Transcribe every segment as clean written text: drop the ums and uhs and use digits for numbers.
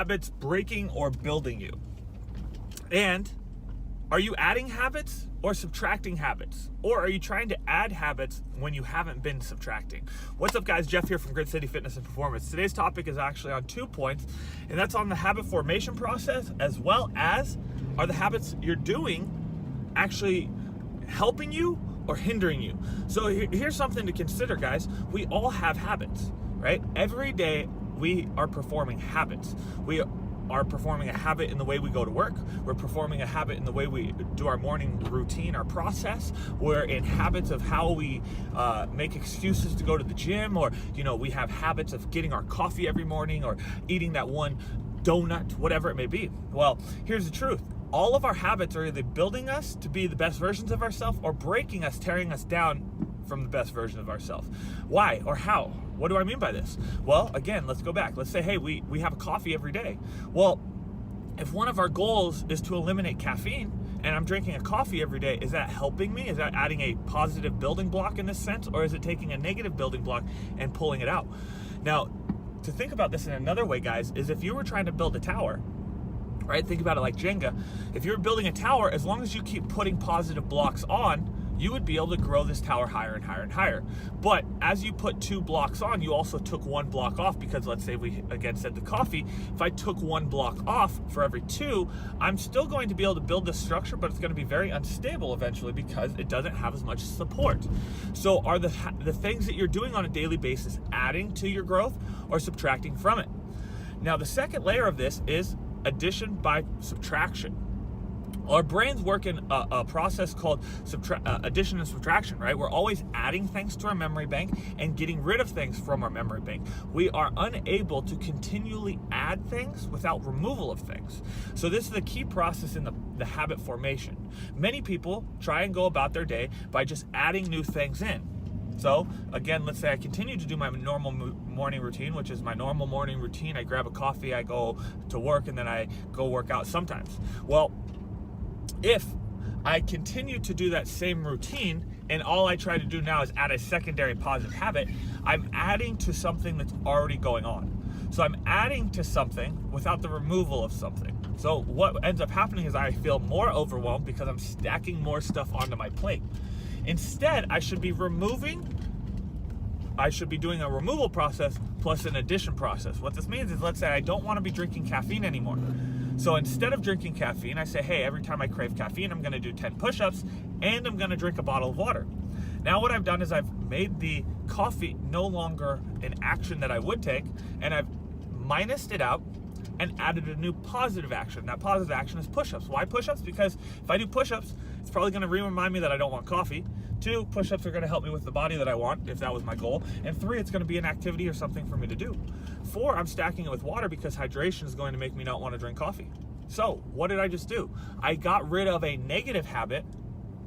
habits breaking or building you? And are you adding habits or subtracting habits? Or are you trying to add habits when you haven't been subtracting? What's up, guys? Jeff here from Grid City Fitness and Performance. Today's topic is actually on 2 points, and that's on the habit formation process, as well as are the habits you're doing actually helping you or hindering you? So here's something to consider, guys. We all have habits, right? Every day we are performing habits. We are performing a habit in the way we go to work. We're performing a habit in the way we do our morning routine, our process. We're in habits of how we make excuses to go to the gym, or we have habits of getting our coffee every morning or eating that one donut, whatever it may be. Well, here's the truth. All of our habits are either building us to be the best versions of ourselves or breaking us, tearing us down from the best version of ourselves. Why or how? What do I mean by this? Well, again, let's go back. Let's say, hey, we have a coffee every day. Well, if one of our goals is to eliminate caffeine and I'm drinking a coffee every day, is that helping me? Is that adding a positive building block in this sense? Or is it taking a negative building block and pulling it out? Now, to think about this in another way, guys, is if you were trying to build a tower, right? Think about it like Jenga. If you're building a tower, as long as you keep putting positive blocks on, you would be able to grow this tower higher and higher and higher. But as you put 2 blocks on, you also took 1 block off, because let's say we again said the coffee, if I took 1 block off for every 2, I'm still going to be able to build this structure, but it's going to be very unstable eventually because it doesn't have as much support. So are the things that you're doing on a daily basis adding to your growth or subtracting from it? Now, the second layer of this is addition by subtraction. Our brains work in a process called addition and subtraction, right? We're always adding things to our memory bank and getting rid of things from our memory bank. We are unable to continually add things without removal of things. So this is the key process in the habit formation. Many people try and go about their day by just adding new things in. So again, let's say I continue to do my normal morning routine, which is my normal morning routine. I grab a coffee, I go to work, and then I go work out sometimes. Well, if I continue to do that same routine and all I try to do now is add a secondary positive habit, I'm adding to something that's already going on. So I'm adding to something without the removal of something. So what ends up happening is I feel more overwhelmed because I'm stacking more stuff onto my plate. Instead, I should be doing a removal process plus an addition process. What this means is, let's say I don't want to be drinking caffeine anymore. So instead of drinking caffeine, I say, hey, every time I crave caffeine, I'm going to do 10 push-ups and I'm going to drink a bottle of water. Now what I've done is I've made the coffee no longer an action that I would take, and I've minused it out and added a new positive action. That positive action is push-ups. Why push-ups? Because if I do push-ups, it's probably going to remind me that I don't want coffee. 2, push-ups are going to help me with the body that I want, if that was my goal. And 3, it's going to be an activity or something for me to do. 4, I'm stacking it with water because hydration is going to make me not want to drink coffee. So what did I just do? I got rid of a negative habit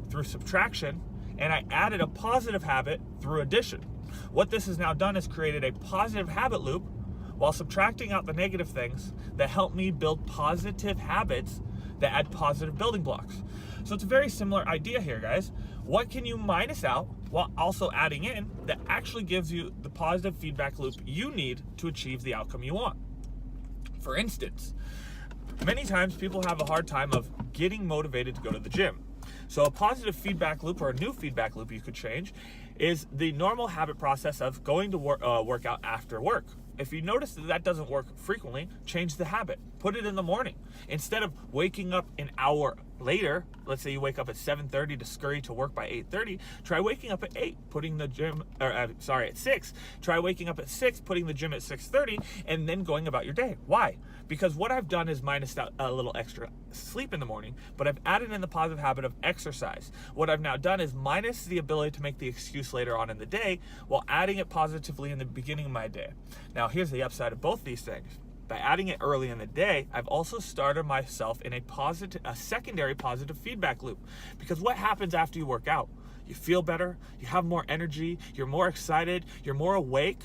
through subtraction, and I added a positive habit through addition. What this has now done is created a positive habit loop while subtracting out the negative things that help me build positive habits that add positive building blocks. So it's a very similar idea here, guys. What can you minus out while also adding in that actually gives you the positive feedback loop you need to achieve the outcome you want? For instance, many times people have a hard time of getting motivated to go to the gym. So a positive feedback loop, or a new feedback loop you could change, is the normal habit process of going to work out after work. If you notice that doesn't work frequently, change the habit. Put it in the morning. Instead of waking up an hour later, let's say you wake up at 7:30 to scurry to work by 8:30, try waking up at 8, at 6. Try waking up at 6, putting the gym at 6:30, and then going about your day. Why? Because what I've done is minus out a little extra sleep in the morning, but I've added in the positive habit of exercise. What I've now done is minus the ability to make the excuse later on in the day while adding it positively in the beginning of my day. Now, here's the upside of both these things. By adding it early in the day, I've also started myself in a secondary positive feedback loop. Because what happens after you work out? You feel better, you have more energy, you're more excited, you're more awake,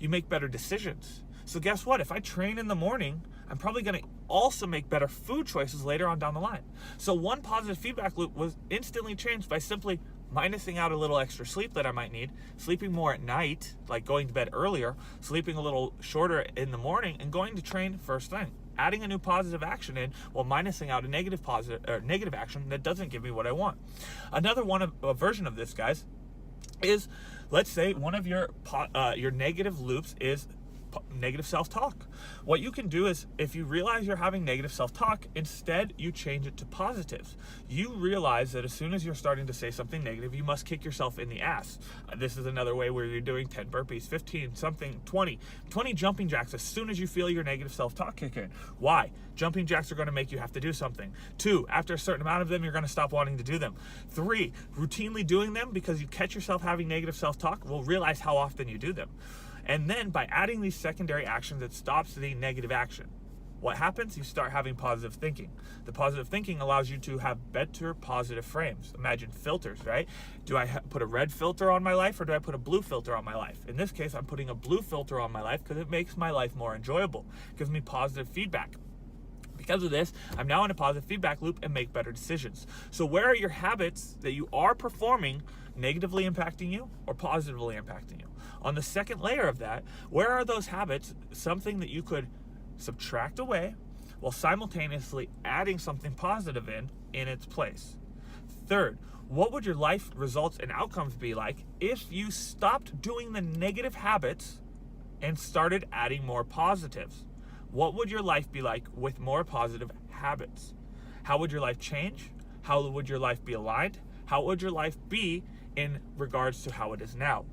you make better decisions. So guess what? If I train in the morning, I'm probably going to also make better food choices later on down the line. So one positive feedback loop was instantly changed by simply minusing out a little extra sleep that I might need, sleeping more at night, like going to bed earlier, sleeping a little shorter in the morning, and going to train first thing. Adding a new positive action in while minusing out a negative action that doesn't give me what I want. Another version of this, guys, is, let's say one of your negative loops is negative self-talk. What you can do is, if you realize you're having negative self-talk, instead you change it to positives. You realize that as soon as you're starting to say something negative, you must kick yourself in the ass. This is another way where you're doing 10 burpees, 15, something, 20 jumping jacks as soon as you feel your negative self-talk kick in. Why? Jumping jacks are going to make you have to do something. 2, after a certain amount of them, you're going to stop wanting to do them. 3, routinely doing them because you catch yourself having negative self-talk, will realize how often you do them. And then by adding these secondary actions, it stops the negative action. What happens? You start having positive thinking. The positive thinking allows you to have better positive frames. Imagine filters, right? Do I put a red filter on my life, or do I put a blue filter on my life? In this case, I'm putting a blue filter on my life because it makes my life more enjoyable. It gives me positive feedback. Because of this, I'm now in a positive feedback loop and make better decisions. So where are your habits that you are performing negatively impacting you or positively impacting you? On the second layer of that, where are those habits something that you could subtract away while simultaneously adding something positive in its place? Third, what would your life results and outcomes be like if you stopped doing the negative habits and started adding more positives? What would your life be like with more positive habits? How would your life change? How would your life be aligned? How would your life be in regards to how it is now?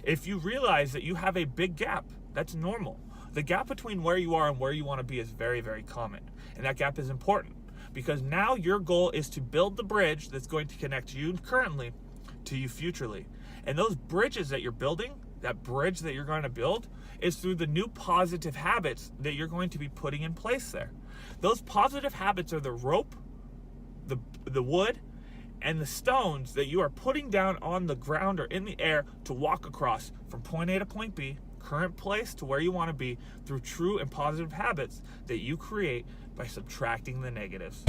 If you realize that you have a big gap, that's normal. The gap between where you are and where you want to be is very, very common. And that gap is important because now your goal is to build the bridge that's going to connect you currently to you futurely. And those bridges that you're building, that bridge that you're going to build, is through the new positive habits that you're going to be putting in place there. Those positive habits are the rope, the wood, and the stones that you are putting down on the ground or in the air to walk across from point A to point B, current place to where you want to be, through true and positive habits that you create by subtracting the negatives.